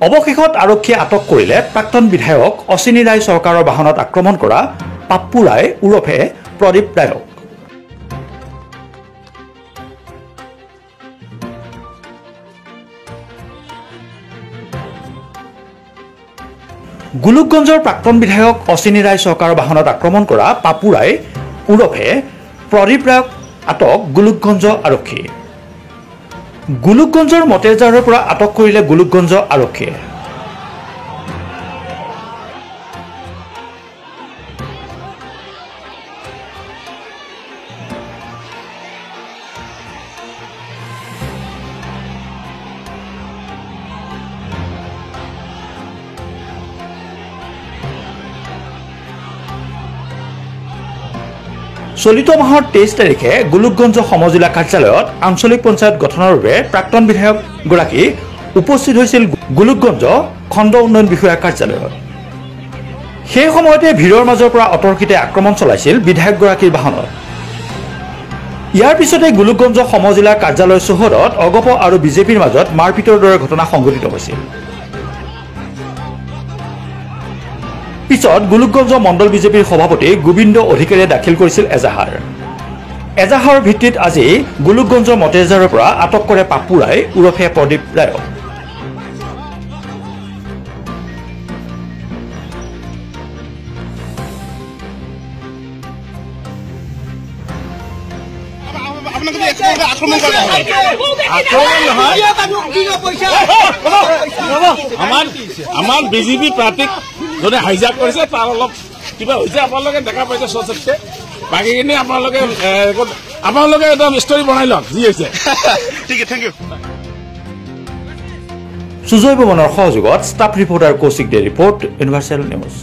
অৱশেষত আৰক্ষীয়ে আটক কৰিলে প্ৰাক্তন বিধায়ক অশ্বিনী ৰায় চৰকাৰৰ বাহনত আক্ৰমণ কৰা পাপ্পু ৰায় ওৰফে প্ৰদীপ ৰায়ক। গোলোকগঞ্জৰ প্ৰাক্তন বিধায়ক অশ্বিনী ৰায় চৰকাৰৰ বাহনত আক্ৰমণ কৰা পাপ্পু ৰায় ওৰফে প্ৰদীপ ৰায়ক আটক গোলোকগঞ্জ আৰক্ষী। গোলোকগঞ্জৰ মতেজাৰৰ পৰা আটক কৰিলে গোলোকগঞ্জ আৰক্ষীয়ে। চলিত মাহৰ 23 তাৰিখে গোলোকগঞ্জ সমজিলা কাৰ্যালয়ত আঞ্চলিক পঞ্চায়ত গঠনৰ বাবে প্ৰাক্তন বিধায়কগৰাকী উপস্থিত হৈছিল গোলোকগঞ্জ খণ্ড উন্নয়ন বিষয়াৰ কাৰ্যালয়ত। সেই সময়তে ভিৰৰ মাজৰ পৰা অতৰ্কিতে আক্ৰমণ চলাইছিল বিধায়কগৰাকীৰ বাহনত। ইয়াৰ পিছতে গোলোকগঞ্জ সমজিলা কাৰ্যালয় চৌহদত অগপ আৰু বিজেপিৰ মাজত মাৰপিটৰ দৰে ঘটনা সংঘটিত হৈছিল। পিছত গোলোকগঞ্জ মণ্ডল বিজেপিৰ সভাপতি গোবিন্দ অধিকাৰীয়ে দাখিল কৰিছিল এজাহাৰ। এজাহাৰৰ ভিত্তিত আজি গোলোকগঞ্জৰ মতেজাৰৰ পৰা আটক কৰে পাপ্পু ৰায় ওৰফে প্ৰদীপ ৰায়ক। আমাৰ বিজেপি প্ৰাৰ্থীক যোনে হাইজাক কৰিছে তাৰ অলপ কিবা হৈছে আপোনালোকে দেখা পাইছে সচেতকে। বাকীখিনি আপোনালোকে এটা ষ্টৰী বনাই লওক যি হৈছে। ঠিক আছে, থেংক ইউ। সুজয় বমনৰ সহযোগত ষ্টাফ ৰিপৰ্টাৰ কৌশিক দে ৰিপৰ্ট ইউনিভাৰ্চেল নিউজ।